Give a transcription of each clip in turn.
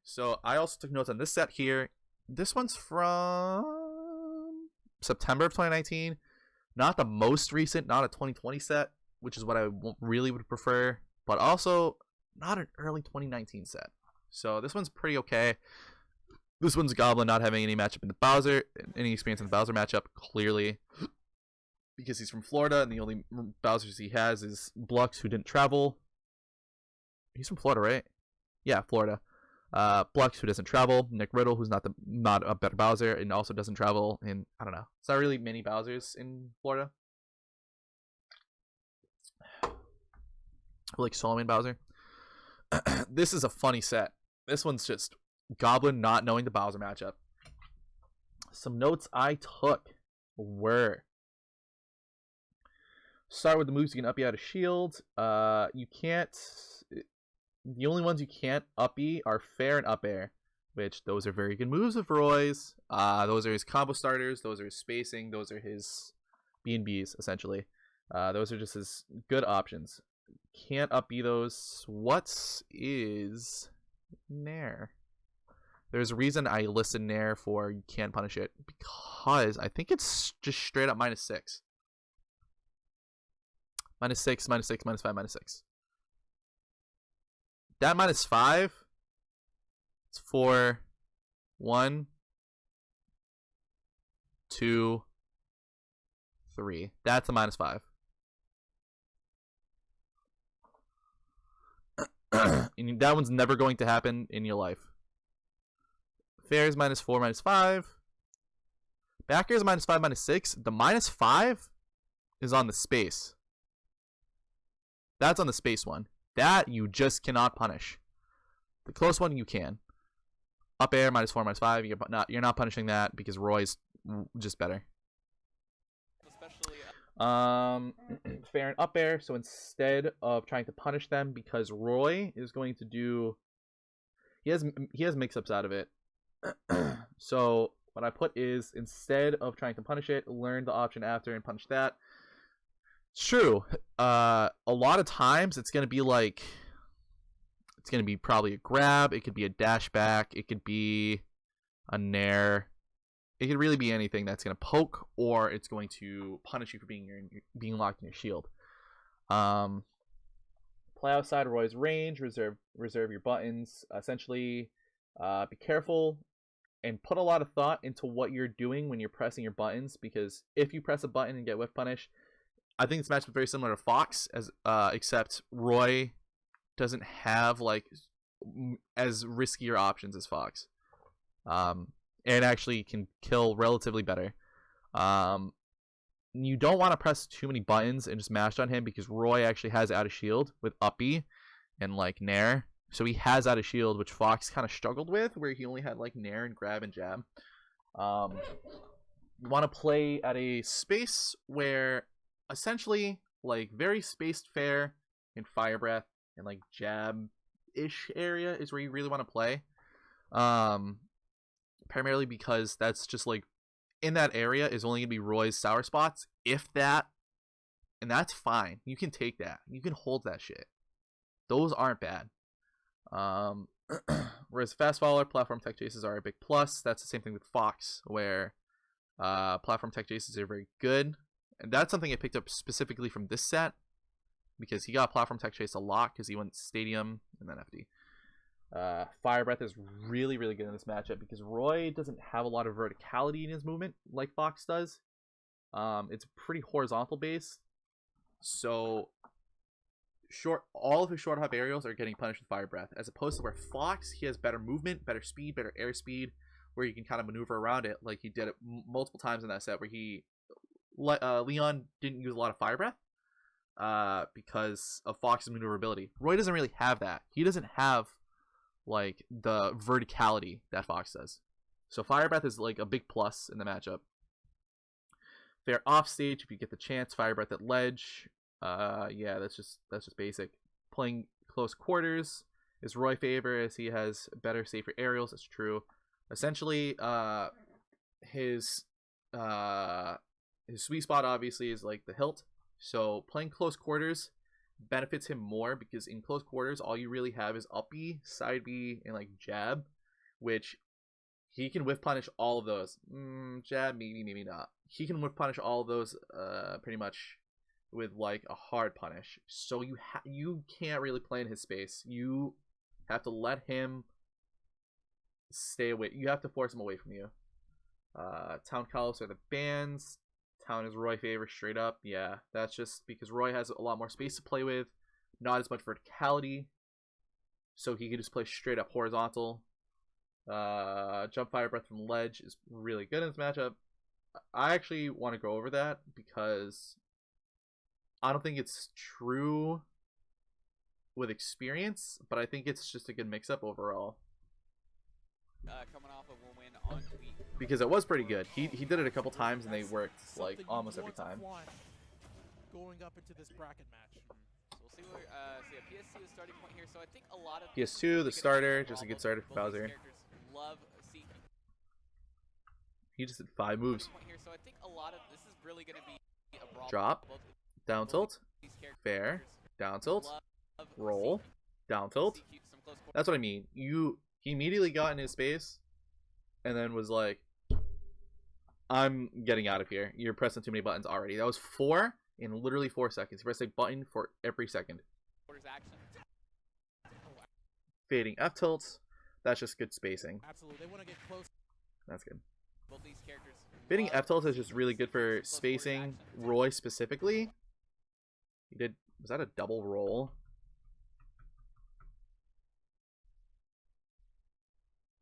so I also took notes on this set here. This one's from September of 2019. Not the most recent, not a 2020 set, which is what I really would prefer, but also not an early 2019 set. So this one's pretty okay. This one's Goblin not having any matchup in the Bowser, any experience in the Bowser matchup, clearly. Because he's from Florida, and the only Bowsers he has is Blux, who didn't travel. He's from Florida, right? Yeah, Florida. Blux, who doesn't travel. Nick Riddle, who's not a better Bowser, and also doesn't travel. And I don't know. It's not really many Bowsers in Florida. Like Solomon Bowser. This is a funny set. This one's just Goblin not knowing the Bowser matchup. Some notes I took were: start with the moves you can up out of shield. You can't. The only ones you can't up E are fair and up air, which those are very good moves of Roy's. Those are his combo starters. Those are his spacing. Those are his B&Bs, essentially. Those are just his good options. Can't up E those. What is Nair? There's a reason I listed Nair for you can't punish it, because I think it's just straight up -6. -6, -6, -5, -6. That -5, it's 4, 1, 2, 3. That's a -5. And that one's never going to happen in your life. Fair is -4, -5. Back air is -5, -6. The -5 is on the space. That's on the space one. That you just cannot punish. The close one you can. Up air -4, -5. You're not punishing that because Roy's just better. Fair and up air. So instead of trying to punish them, because Roy is going to do, he has mix-ups out of it. So what I put is, instead of trying to punish it, learn the option after and punish that. It's true. A lot of times it's gonna be like, it's gonna be probably a grab. It could be a dash back. It could be a nair. It could really be anything that's gonna poke, or it's going to punish you for being locked in your shield. Play outside Roy's range. Reserve your buttons. Essentially, be careful and put a lot of thought into what you're doing when you're pressing your buttons, because if you press a button and get whiff punish, I think this match is very similar to Fox, except Roy doesn't have like as riskier options as Fox, and actually can kill relatively better. You don't want to press too many buttons and just mash on him, because Roy actually has out of shield with uppy and like nair, so he has out of shield, which Fox kind of struggled with, where he only had like nair and grab and jab. You want to play at a space where essentially like very spaced fair and fire breath and like jab-ish area is where you really want to play. Primarily because that's just like, in that area is only gonna be Roy's sour spots, if that, and that's fine. You can take that. You can hold that shit. Those aren't bad. Whereas fast follower, platform tech chases are a big plus. That's the same thing with Fox, where platform tech chases are very good. And that's something I picked up specifically from this set, because he got platform tech chase a lot because he went stadium and then FD. Fire breath is really, really good in this matchup because Roy doesn't have a lot of verticality in his movement like Fox does. It's pretty horizontal base, so all of his short hop aerials are getting punished with fire breath, as opposed to where Fox, he has better movement, better speed, better air speed, where you can kind of maneuver around it, like he did it multiple times in that set, where Leon didn't use a lot of fire breath because of Fox's maneuverability. Roy doesn't really have that. He doesn't have like the verticality that Fox does. So fire breath is like a big plus in the matchup. Fair off stage if you get the chance. Fire breath at ledge. Yeah, that's just basic. Playing close quarters is Roy favor, as he has better, safer aerials. That's true. Essentially, his sweet spot obviously is like the hilt. So playing close quarters benefits him more because in close quarters, all you really have is up B, side B, and like jab, which he can whiff punish all of those. Jab, maybe not. He can whiff punish all of those pretty much with like a hard punish. So you can't really play in his space. You have to let him stay away. You have to force him away from you. Town Kalos are the bans. Town is Roy favorite straight up. Yeah, that's just because Roy has a lot more space to play with, not as much verticality, so he can just play straight up horizontal. Jump Fire Breath from ledge is really good in this matchup. I actually want to go over that because I don't think it's true with experience, but I think it's just a good mix-up overall. Coming off of a win on Tweet. Because it was pretty good. He did it a couple times and they worked like almost every time. Going up into this bracket match. So we'll see where so yeah, PS2 is starting point here. So I think a lot of PS2, the starter, just a good starter for Bowser. Love He just did 5 moves. here. So I think a lot of this is really going to be a brawl. Drop, down tilt, fair, down tilt, roll, down tilt. That's what I mean. He immediately got in his space and then was like, I'm getting out of here. You're pressing too many buttons already. That was 4 in literally 4 seconds. He pressed a button for every second. Fading F tilts. That's just good spacing. Absolutely. They want to get close. That's good. Both these characters Fading F tilts is just really good for spacing Roy specifically. He did, was that a double roll?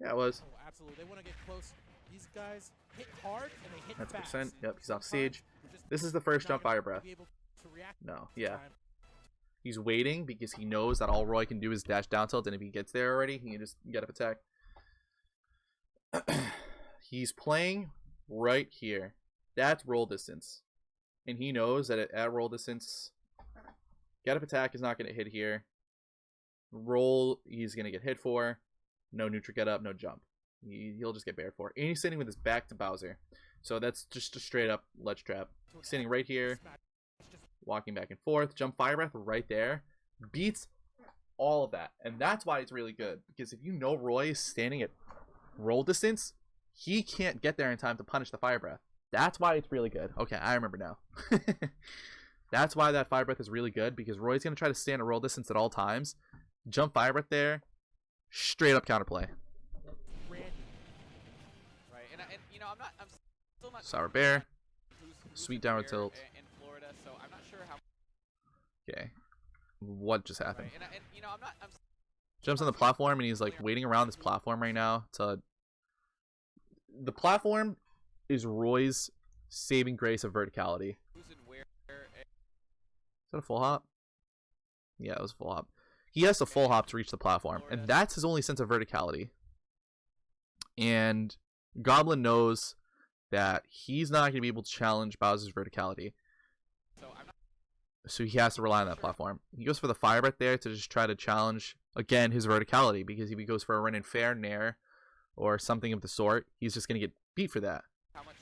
Yeah, it was. Oh, absolutely. They want to get close. These guys hit hard and they hit That's fast. percent. Yep, he's off stage. This is the first jump fire breath. No, yeah. He's waiting because he knows that all Roy can do is dash down tilt, and if he gets there already, he can just get up attack. He's playing right here. That's roll distance. And he knows that at roll distance, get up attack is not going to hit here. Roll, he's going to get hit for. No neutral get up, no jump. He'll just get bared for. And he's sitting with his back to Bowser. So that's just a straight up ledge trap. He's sitting right here, walking back and forth. Jump fire breath right there. Beats all of that. And that's why it's really good. Because if you know Roy is standing at roll distance, he can't get there in time to punish the fire breath. That's why it's really good. Okay, I remember now. That's why that fire breath is really good. Because Roy's going to try to stand at roll distance at all times. Jump fire breath there. Straight up counterplay. right, and you know, I'm still not Sour Bear. who's Sweet downward tilt. in Florida, so I'm not sure how. Okay. What just happened? Right, and you know, I'm Jumps on the platform and he's like waiting around this platform right now to. The platform is Roy's saving grace of verticality. who's in where. Is that a full hop? Yeah, it was a full hop. He has to full hop to reach the platform, and that's his only sense of verticality. And Goblin knows that he's not going to be able to challenge Bowser's verticality. So he has to rely on that platform. He goes for the fire breath there to just try to challenge, again, his verticality, because if he goes for a run in fair, nair, or something of the sort, he's just going to get beat for that. How much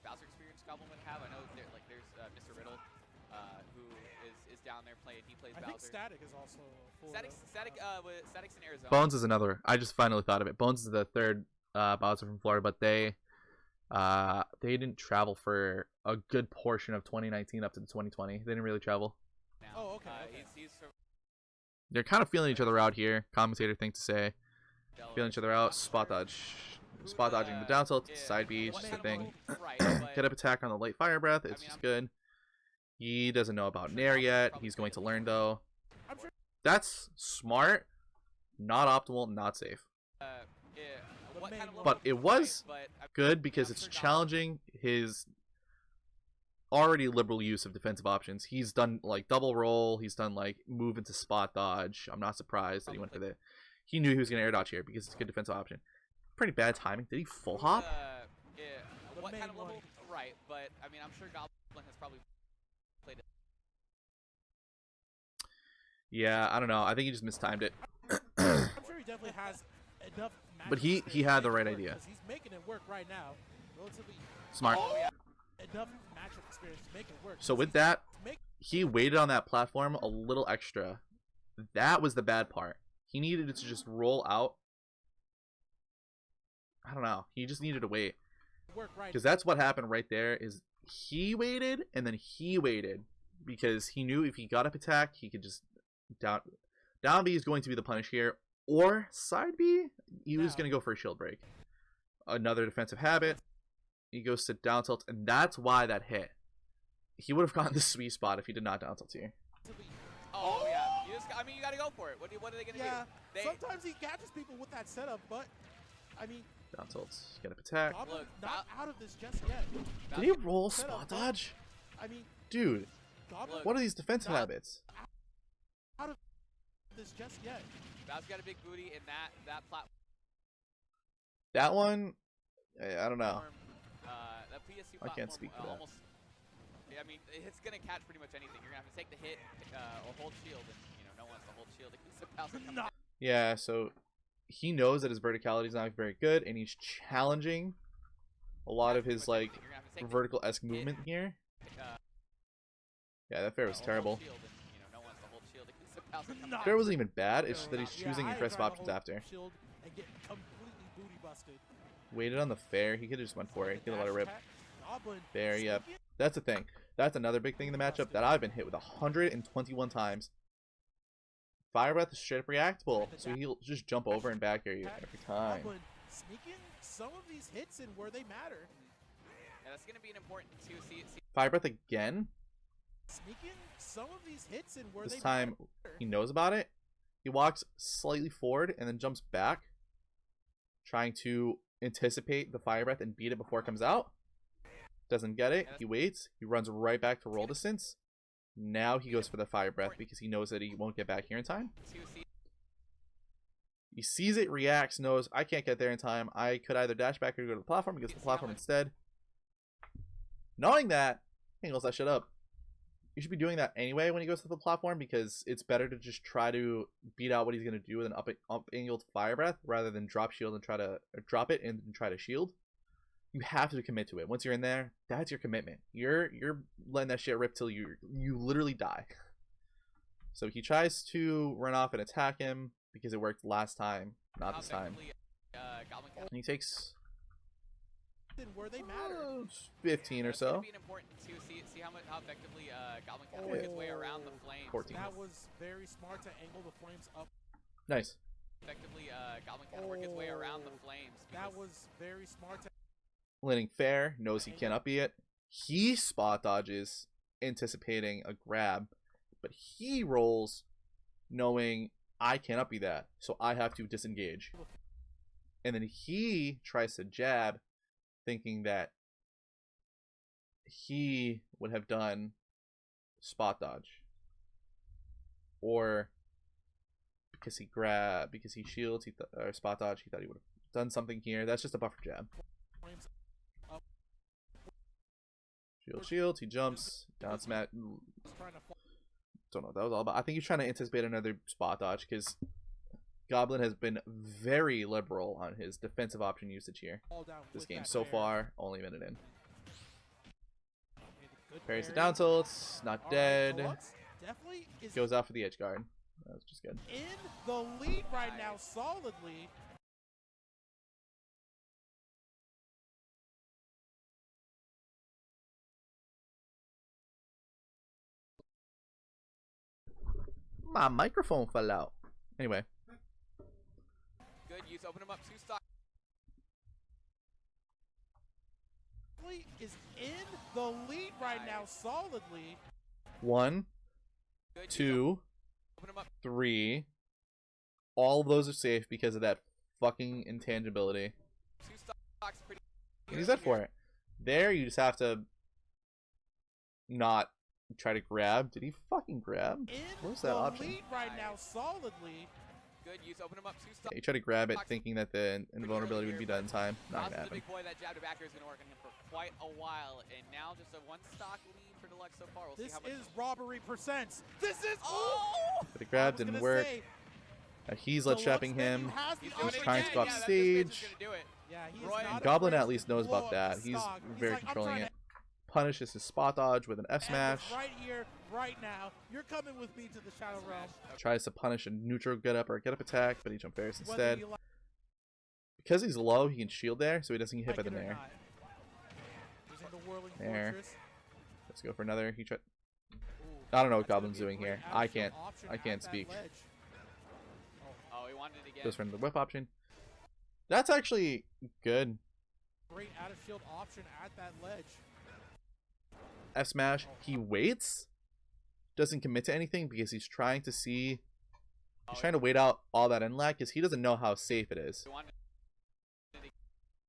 Bowser experience Goblin would have? I know there's Mr. Riddle, who is down there playing. He plays I Bowser. think Static is also Static's in Arizona. Bones is another. I just finally thought of it. Bones is the third Bowser from Florida, but they didn't travel for a good portion of 2019 up to 2020. They didn't really travel. Now. Oh, okay. He's They're kind of feeling each other out here. Commentator thing to say. Feeling each other out. Spot dodge. Spot dodging the down tilt. Side B, just a thing. Get up attack on the late fire breath. It's just good. He doesn't know about Nair yet. He's going to learn though. That's smart. Not optimal. Not safe. But it was good because it's challenging his already liberal use of defensive options. He's done like double roll. He's done like move into spot dodge. I'm not surprised that he went for the. He knew he was going to air dodge here because it's a good defensive option. Pretty bad timing. Did he full hop? Yeah. What kind of level? Right, but I mean, I'm sure Goblin has probably played it. Yeah, I don't know. I think he just mistimed it. I'm sure he definitely has enough. But he had the right idea. He's making it work right now. Relatively Smart. Oh, yeah. enough matchup experience to make it work. So with that, he waited on that platform a little extra. That was the bad part. He needed it to just roll out. I don't know. He just needed to wait. Because that's what happened right there is he waited and then he waited. Because he knew if he got up attack, he could just down B is going to be the punish here. Or side B, he was going to go for a shield break. Another defensive habit. He goes to down tilt, and that's why that hit. He would have gotten the sweet spot if he did not down tilt here. Oh yeah, I mean you gotta go for it. What are they gonna do? Sometimes he catches people with that setup, but I mean Down tilt, get up attack. Goblin not out of this just yet. Did he roll spot dodge? I mean, dude, Goblin what are these defensive habits? Out of this just yet. Bow's got a big booty in that platform. That one, I don't know. That PSU I can't speak for that. almost, I mean, it's gonna catch pretty much anything. You're gonna have to take the hit or hold shield, and you know no one wants to hold shield against Bowser coming down. Yeah, so he knows that his verticality is not very good, and he's challenging a lot of his like vertical-esque movement here. Yeah, that fair was terrible. Fair wasn't even bad. It's just that he's choosing aggressive options after. Waited on the fair. He could have just went for it. He could have let it rip. Fair, yep. That's the thing. That's another big thing in the matchup that I've been hit with 121 times. Fire Breath is straight up reactable, so he'll just jump over and back air you every time. Sneaking some of these hits in where they matter. Yeah, that's gonna be an important to see. Fire Breath again. Sneaking some of these hits in where this time he knows about it. He walks slightly forward and then jumps back, trying to anticipate the Fire Breath and beat it before it comes out. Doesn't get it. He waits. He runs right back to roll distance. Now he goes for the Fire Breath because he knows that he won't get back here in time. He sees it, reacts, knows I can't get there in time. I could either dash back or go to the platform. He goes to the platform instead. Knowing that, he angles that shit up. You should be doing that anyway when he goes to the platform because it's better to just try to beat out what he's going to do with an up angled Fire Breath rather than drop shield and try to drop it and try to shield. You have to commit to it. Once you're in there, that's your commitment. You're letting that shit rip till you literally die. So he tries to run off and attack him because it worked last time, not this time. And he takes where they matter. 15 or so. It's be important to see how effectively Goblin can work his way around the flames. 14. That was very smart to angle the flames up. Nice. Effectively, Goblin can work his way around the flames. That was very smart. Landing fair, knows he can't up it. He spot dodges, anticipating a grab, but he rolls knowing I can't up that, so I have to disengage. And then he tries to jab, thinking that he would have done spot dodge. Or because he shields, or spot dodge, he thought he would have done something here. That's just a buffer jab. Shield, he jumps, down smash. Don't know what that was all about. I think he's trying to anticipate another spot dodge because Goblin has been very liberal on his defensive option usage here. This game so far, only a minute in. Parries the down tilts, not dead. Goes out for the edge guard. That was just good. In the lead right now, solidly. My microphone fell out. Anyway. Good use. Open him up 2 stock. Is in the lead right now, solidly. 1, 2, 3. All of those are safe because of that fucking intangibility. 2 stocks pretty. And he's up for it. There, you just have to not try to grab. Did he fucking grab? What's that option? Lead right now, solidly. Good use. Open him up 2 stocks. Yeah, he tried to grab it, thinking that the invulnerability would be done in time. Not gonna The happen. big boy, that jab to back air is going to work on him for quite a while, and now just a 1 stock lead for Deluxe so far. We'll see This how much. is robbery percents. This is But the grab didn't work. He's let trapping him. He's trying to go off stage. Yeah, he is Roy not Goblin afraid at least knows to blow about that. up the He's stock. very like, I'm controlling trying it. punishes his spot dodge with an F smash. Right here, right now. You're coming with me to the Shadow Realm. Tries to punish a neutral get up or get up attack, but he jump fairs Whether instead. you like Because he's low, he can shield there, so he doesn't get hit by it the or nair. not. Using the Whirling Nair. Fortress. Let's go for another. He tried. Ooh, I don't know what that's gonna Goblin's be a doing great here. out I of field can't. option I at can't that speak. ledge. Oh, he wanted it again. Goes for another whip option. That's actually good. Great out of shield option at that ledge. F smash. He waits. Doesn't commit to anything because he's trying to see. He's trying to wait out all that end lag because he doesn't know how safe it is. He wanted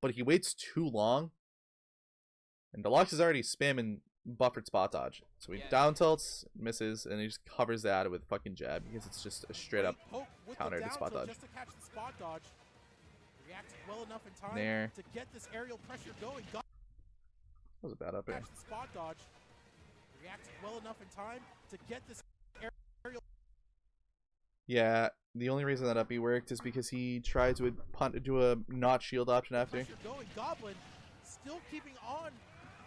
But he waits too long. And Deluxe is already spamming buffered spot dodge. So he Yeah. down tilts, misses, and he just covers that with fucking jab because it's just a straight up Great poke with counter the to down spot tilt dodge. just to catch the spot dodge. Reacts well enough in time Nair. to get this aerial pressure going. Got That was a bad up air. catch the spot dodge. Reacts well enough in time to get this aerial Yeah, the only reason that up B worked is because he tried to do a not shield option after. pressure going. Goblin still keeping on,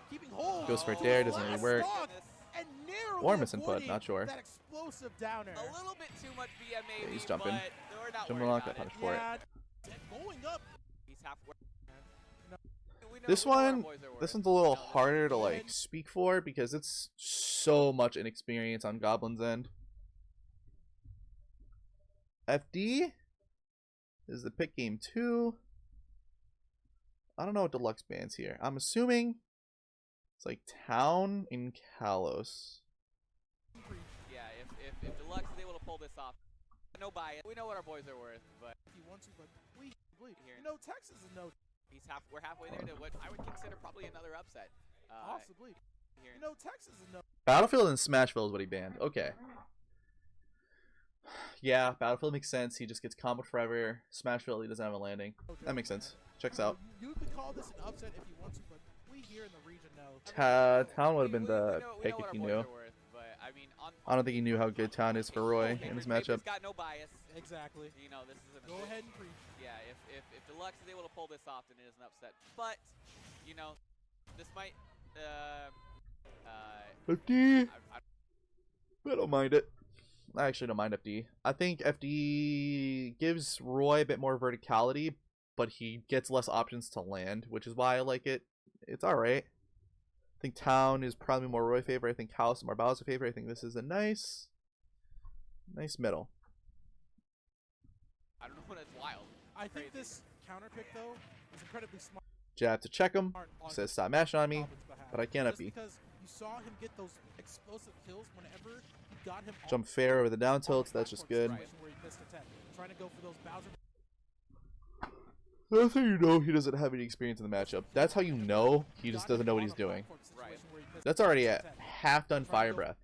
keeping hold. Goes for a to dare, the doesn't really last work. stock and narrowly Or misinput, avoiding not sure. That explosive downer. a little bit too much BM maybe, he's jumping. but we're not Jumping worried along, about got it. punished for it. Yeah, going up. He's halfway. We know- This we know what our one, boys are this worth. one's a little No, this harder to is like speak for because it's so much inexperience on Goblin's end. FD is the pick game 2. I don't know what Deluxe bans here. I'm assuming it's like Town and Kalos. Yeah, if Deluxe is able to pull this off, no bias. We know what our boys are worth, but If you want to, but we believe. Here. You know, Texas is no we're halfway there to what I would consider probably another upset. possibly. Here. You know, Texas is no. Battlefield and Smashville is what he banned. Okay. Yeah, Battlefield makes sense. He just gets comboed forever. Smashville, he doesn't have a landing. That makes sense. Checks out. You could call this an upset if you want to, but we here in the region know. Town would have been the we pick know what if he our knew. boys are worth, but I mean, I don't think he knew how good Town is for Roy in this matchup. Got no bias. Exactly. You know, this isn't. Go ahead and preach. Yeah, if Deluxe is able to pull this off, then it is an upset. But you know, this might. FD. I don't mind it. I actually don't mind FD. I think FD gives Roy a bit more verticality, but he gets less options to land, which is why I like it. It's alright. I think Town is probably more Roy favorite. I think House is more Bowser favorite. I think this is a nice middle. I don't know. That's wild. I think Crazy. this counter pick though is incredibly smart. Jab to check him. On Says stop mashing on me, Goblin's behalf. but I can't Just FD. because you saw him get those explosive kills whenever you got him off Jump fair over the down on the tilts. That's just good. platform situation where he missed a 10. Trying to go for those Bowser. That's how you know he doesn't have any experience in the matchup. That's how you know he just got doesn't him know what on he's a doing. platform situation Right. where he missed That's already a at 10. half done fire breath.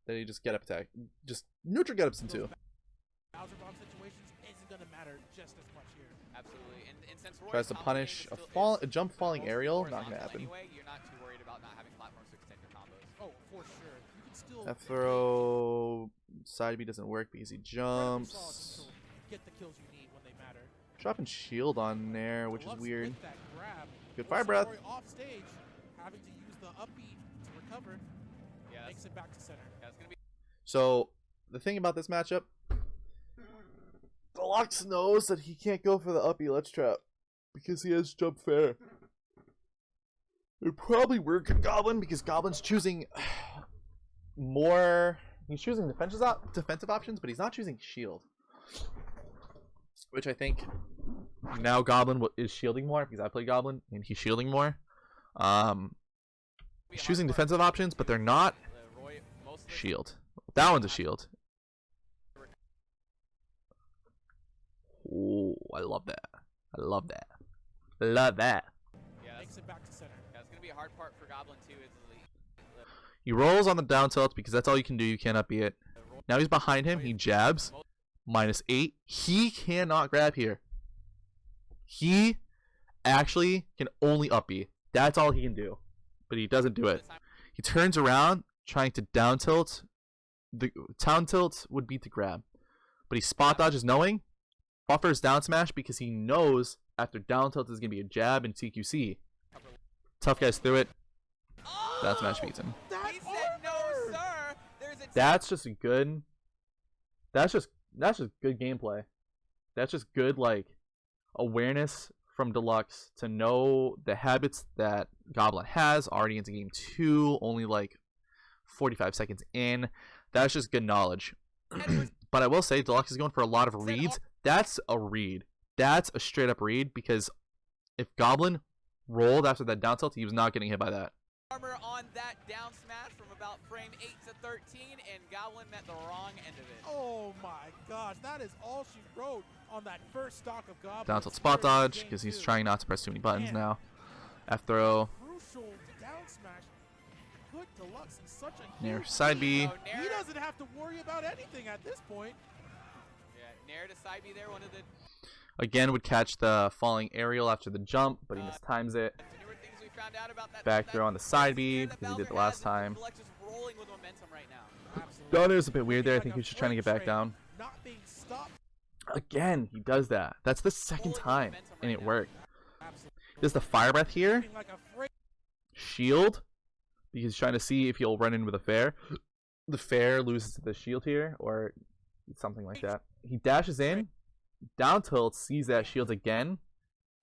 Then he just get up attack. Just neutral get ups in two. Bowser bomb situations isn't gonna matter just as much here. Absolutely. And since Roy's Tries to combo punish game a is still- is jump falling most aerial. Not gonna horizontal happen. Anyway, you're not too worried about not having platforms to extend your combos. Oh, for sure. You can still F throw side B doesn't work because he incredibly solid jumps. control. Get the kills you need when they matter. Dropping shield on there, which is Deluxe weird. with that grab. Good Forcing fire breath. Roy off stage, having to use the upbeat to recover, Yeah, makes it back to center. that's gonna be. So the thing about this matchup, Deluxe knows that he can't go for the up E ledge trap because he has jump fair. It probably work in Goblin because Goblin's choosing more. He's choosing defensive options, but he's not choosing shield, which I think now Goblin is shielding more because I play Goblin and he's shielding more. He's choosing defensive options, but they're not Roy, most of the shield. That one's a shield. Oh, I love that. I love that. Love that. Yeah, Makes it back to center. that's gonna be a hard part for Goblin too. Is He rolls on the down tilt because that's all you can do. You cannot be it. Now he's behind him. He jabs. -8. He cannot grab here. He actually can only up B. That's all he can do. But he doesn't do it. He turns around trying to down tilt. The down tilt would be to grab. But he spot dodges knowing. Buffers down smash because he knows after down tilt is going to be a jab and TQC. Tough guys through it. That smash beats him. That He said no, armor! sir. There's a That's just good. That's just good gameplay. That's just good like awareness from Deluxe to know the habits that Goblin has already into game 2, only like 45 seconds in. That's just good knowledge. But I will say Deluxe is going for a lot of reads. That's a read. That's a straight up read, because if Goblin rolled after that down tilt, he was not getting hit by that. armor on that down smash from about frame 8 to 13, and Goblin met the wrong end of it. Oh my gosh, that is all she wrote on that first stock of Goblin. Down tilt spot dodge, because he's trying not to press too many buttons now. F throw. Crucial down smash. Good Deluxe in such a Nair huge side lead. B. So He doesn't have to worry about anything at this point. Yeah, Nair to side B there, one of the Again, would catch the falling aerial after the jump, but he mistimes it. newer things we found out about that. Back that throw on the side B, that because he did the Valor last has, time. Deluxe is rolling with momentum right now. Absolutely. Down is a bit weird there. I Looking think like he was just trying to get back freight down. train, not being stopped. Again, he does that. That's the second Rolling with time, momentum and right it now. worked. Absolutely. There's the fire breath here. Looking like a freight. Shield, because he's trying to see if he'll run in with a fair. The fair loses the shield here, or something like that. He dashes in, down tilt, sees that shield again.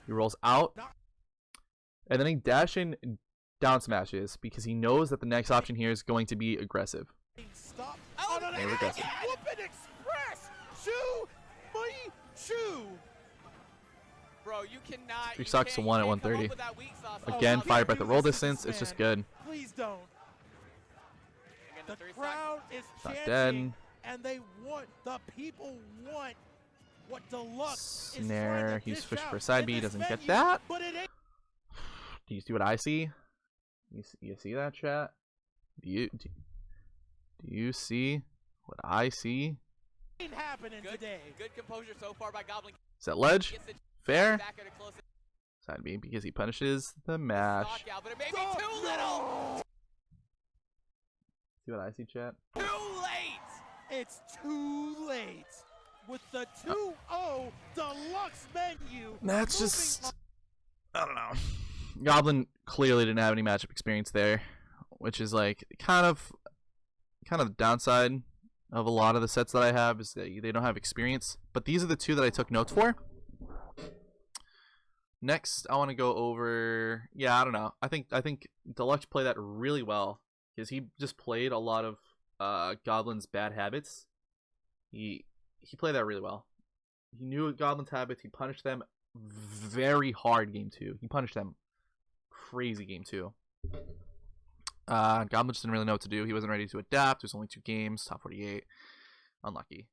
He rolls out, and then he dash in down smashes, because he knows that the next option here is going to be aggressive. Being stopped. Oh, on an there we go. Whoopin' Express. Choo, money, choo. Bro, you cannot. Three stocks to one at 130. Again, wow, fire yeah, breath do at roll this to this distance. It's just man. good. Please don't. The The crowd is Not chanting, dead. and they want, the people want what Deluxe is Snare. trying to He's dish fishing out for a side in B. this Doesn't get venue, that. But it ain't Do you see what I see? You see that, chat? Do you see what I see? happening today. Good composure so far by Goblin. Is that ledge? Gets the Fair? back at a close Side B, because he punishes the mash. knockout, but it may be Oh, too little. See what I see, chat? Too late. It's too late. With the 2-0 Deluxe menu. That's moving just, I don't know. Goblin clearly didn't have any matchup experience there, which is like kind of the downside of a lot of the sets that I have, is that they don't have experience. But these are the two that I took notes for. Next, I want to go over. Yeah, I don't know. I think Deluxe played that really well, because he just played a lot of Goblin's bad habits. He played that really well. He knew Goblin's habits. He punished them very hard game 2. He punished them crazy game 2. Goblin just didn't really know what to do. He wasn't ready to adapt. It was only 2 games. Top 48. Unlucky.